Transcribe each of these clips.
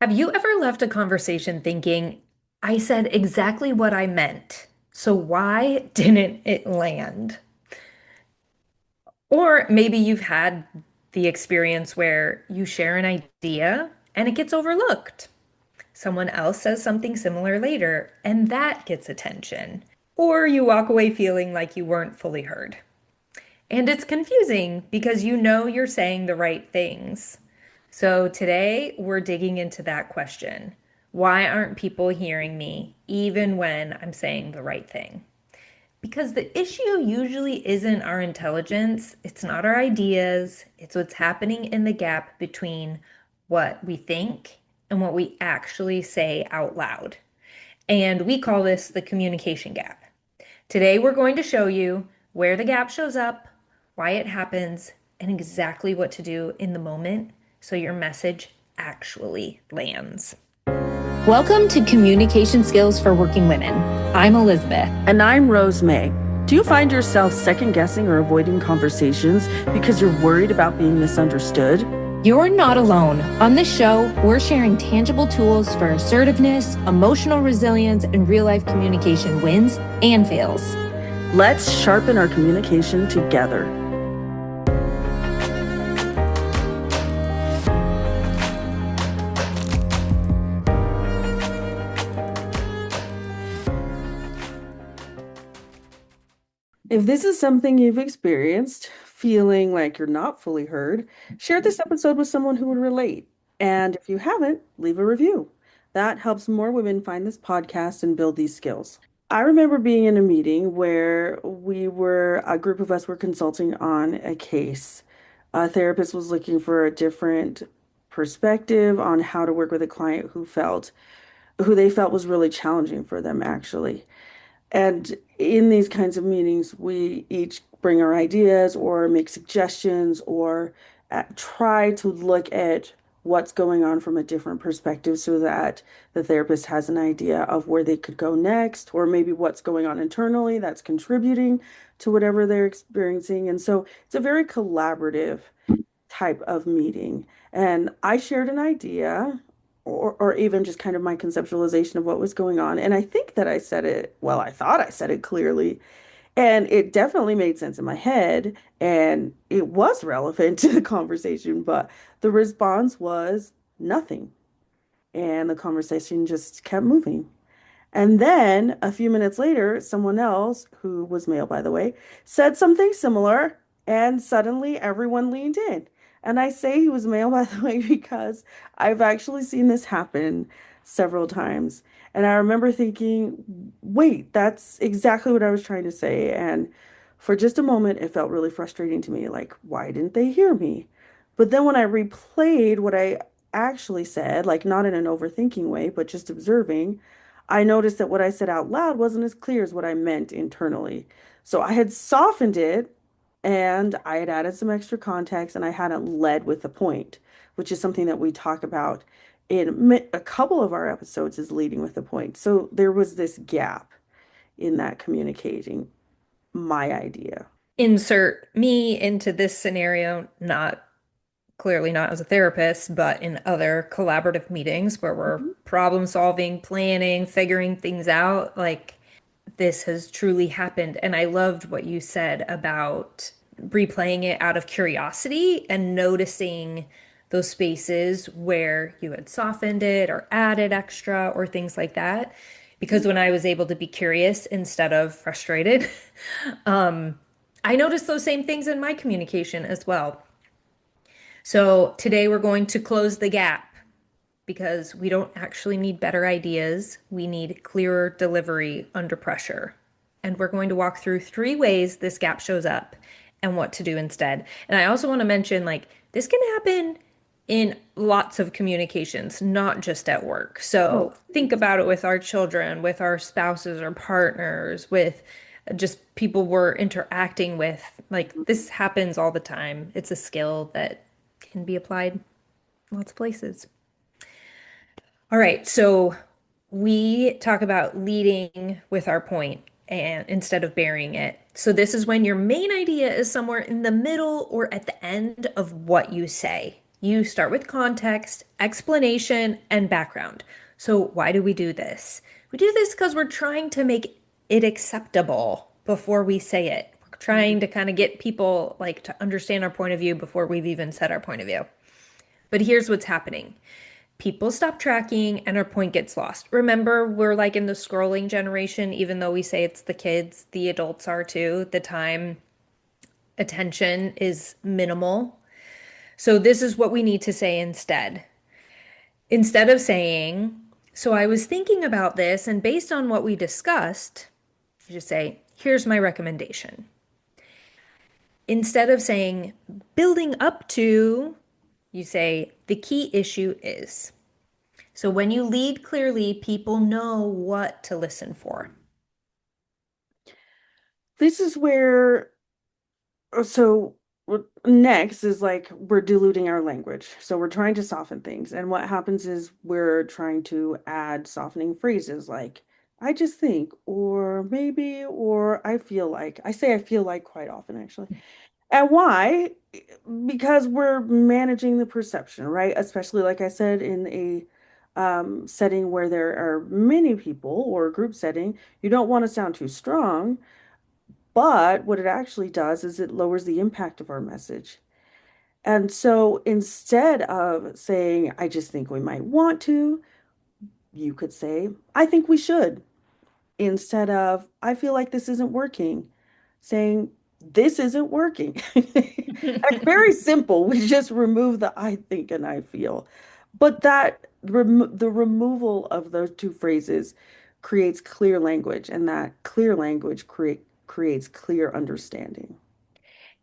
Have you ever left a conversation thinking, I said exactly what I meant, so why didn't it land? Or maybe you've had the experience where you share an idea and it gets overlooked. Someone else says something similar later, and that gets attention. Or you walk away feeling like you weren't fully heard. And it's confusing because you know you're saying the right things. So today we're digging into that question. Why aren't people hearing me even when I'm saying the right thing? Because the issue usually isn't our intelligence, it's not our ideas, it's what's happening in the gap between what we think and what we actually say out loud. And we call this the communication gap. Today, we're going to show you where the gap shows up, why it happens, and exactly what to do in the moment so your message actually lands. Welcome to Communication Skills for Working Women. I'm Elizabeth. And I'm Rose May. Do you find yourself second guessing or avoiding conversations because you're worried about being misunderstood? You're not alone. On this show, we're sharing tangible tools for assertiveness, emotional resilience, and real life communication wins and fails. Let's sharpen our communication together. If this is something you've experienced, feeling like you're not fully heard, share this episode with someone who would relate. And if you haven't, leave a review. That helps more women find this podcast and build these skills. I remember being in a meeting where a group of us were consulting on a case. A therapist was looking for a different perspective on how to work with a client who they felt was really challenging for them, actually. And in these kinds of meetings, we each bring our ideas or make suggestions or try to look at what's going on from a different perspective so that the therapist has an idea of where they could go next, or maybe what's going on internally that's contributing to whatever they're experiencing. And so it's a very collaborative type of meeting. And I shared an idea or even just kind of my conceptualization of what was going on. And I think that I said it, well, I thought I said it clearly. And it definitely made sense in my head. And it was relevant to the conversation, but the response was nothing. And the conversation just kept moving. And then a few minutes later, someone else, who was male, by the way, said something similar, and suddenly everyone leaned in. And I say he was male, by the way, because I've actually seen this happen several times. And I remember thinking, wait, that's exactly what I was trying to say. And for just a moment, it felt really frustrating to me. Like, why didn't they hear me? But then when I replayed what I actually said, like not in an overthinking way, but just observing, I noticed that what I said out loud wasn't as clear as what I meant internally. So I had softened it and I had added some extra context and I hadn't led with the point, which is something that we talk about in a couple of our episodes is leading with the point. So there was this gap in that communicating my idea. Insert me into this scenario, not clearly not as a therapist, but in other collaborative meetings where we're Mhm. problem solving, planning, figuring things out. Like this has truly happened. And I loved what you said about replaying it out of curiosity and noticing those spaces where you had softened it or added extra or things like that. Because when I was able to be curious instead of frustrated, I noticed those same things in my communication as well. So today we're going to close the gap because we don't actually need better ideas. We need clearer delivery under pressure. And we're going to walk through three ways this gap shows up and what to do instead. And I also want to mention like this can happen in lots of communications, not just at work. Oh, So think about it with our children, with our spouses or partners, with just people we're interacting with. Like this happens all the time. It's a skill that can be applied lots of places. All right, so we talk about leading with our point and instead of burying it. So this is when your main idea is somewhere in the middle or at the end of what you say. You start with context, explanation, and background. So, why do we do this? We do this because we're trying to make it acceptable before we say it. We're trying to kind of get people like to understand our point of view before we've even said our point of view. But here's what's happening. People stop tracking and our point gets lost. Remember, we're like in the scrolling generation, even though we say it's the kids, the adults are too. The time attention is minimal. So, this is what we need to say instead. Instead of saying, so I was thinking about this, and based on what we discussed, you just say, here's my recommendation. Instead of saying, building up to, you say, the key issue is. So when you lead clearly, people know what to listen for. This is where, so next is like we're diluting our language. So we're trying to soften things. And what happens is we're trying to add softening phrases like, I just think, or maybe, or I feel like. I say I feel like quite often, actually. And why? Because we're managing the perception, right? Especially, like I said, in a setting where there are many people or a group setting, you don't want to sound too strong. But what it actually does is it lowers the impact of our message. And so instead of saying, I just think we might want to, you could say, I think we should. Instead of, I feel like this isn't working, saying, this isn't working. It's very simple. We just remove the I think and I feel. But the removal of those two phrases creates clear language, and that clear language creates clear understanding.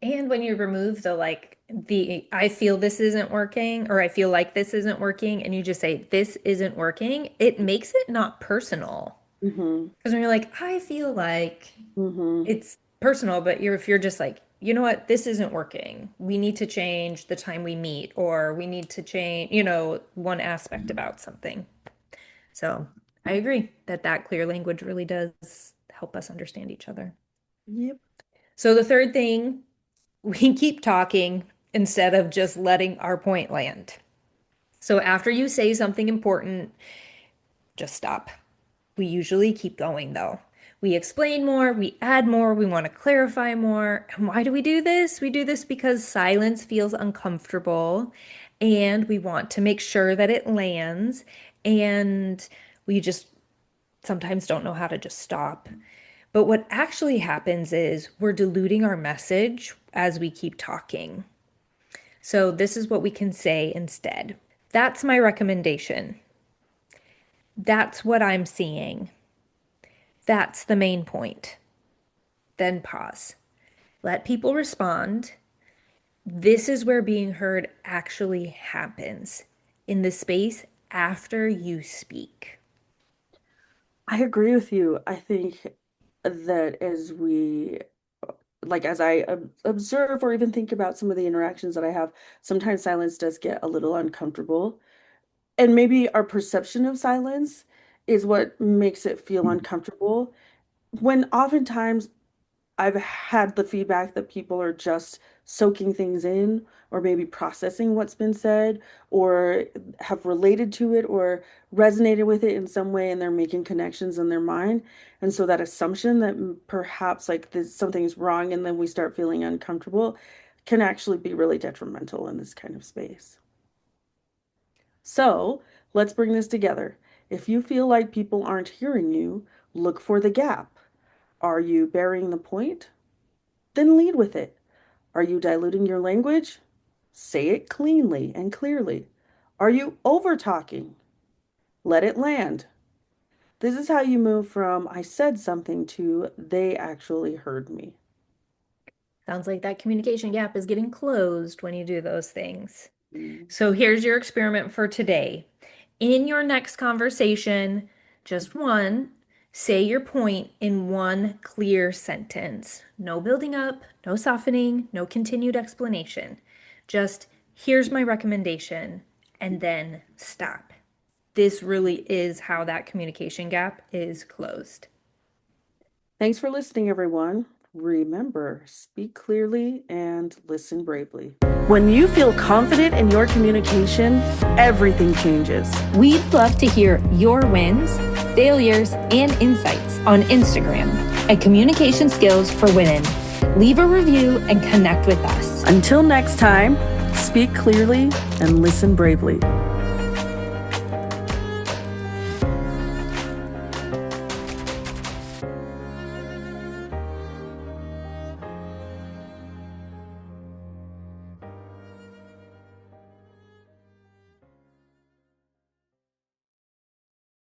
And when you remove the like, the I feel this isn't working, or I feel like this isn't working, and you just say this isn't working, it makes it not personal. Hmm. Because when you're like, I feel like Hmm. it's personal, but if you're just like, you know what, this isn't working. We need to change the time we meet, or we need to change, one aspect about something. So I agree that that clear language really does help us understand each other. Yep. So the third thing, we keep talking instead of just letting our point land. So after you say something important, just stop. We usually keep going though. We explain more, we add more, we want to clarify more. And why do we do this? We do this because silence feels uncomfortable and we want to make sure that it lands. And we just sometimes don't know how to just stop. But what actually happens is we're diluting our message as we keep talking. So, this is what we can say instead. That's my recommendation. That's what I'm seeing. That's the main point. Then pause. Let people respond. This is where being heard actually happens in the space after you speak. I agree with you. I think that as I observe or even think about some of the interactions that I have, sometimes silence does get a little uncomfortable. And maybe our perception of silence is what makes it feel uncomfortable. When oftentimes I've had the feedback that people are just soaking things in, or maybe processing what's been said, or have related to it, or resonated with it in some way, and they're making connections in their mind. And so that assumption that perhaps like this, something's wrong, and then we start feeling uncomfortable can actually be really detrimental in this kind of space. So let's bring this together. If you feel like people aren't hearing you, look for the gap. Are you burying the point? Then lead with it. Are you diluting your language? Say it cleanly and clearly. Are you over talking? Let it land. This is how you move from I said something to they actually heard me. Sounds like that communication gap is getting closed when you do those things. Mm. So here's your experiment for today. In your next conversation, just one, say your point in one clear sentence. No building up, no softening, no continued explanation. Just, here's my recommendation, and then stop. This really is how that communication gap is closed. Thanks for listening, everyone. Remember, speak clearly and listen bravely. When you feel confident in your communication, everything changes. We'd love to hear your wins, failures, and insights on Instagram at Communication Skills for Women. Leave a review and connect with us. Until next time, speak clearly and listen bravely.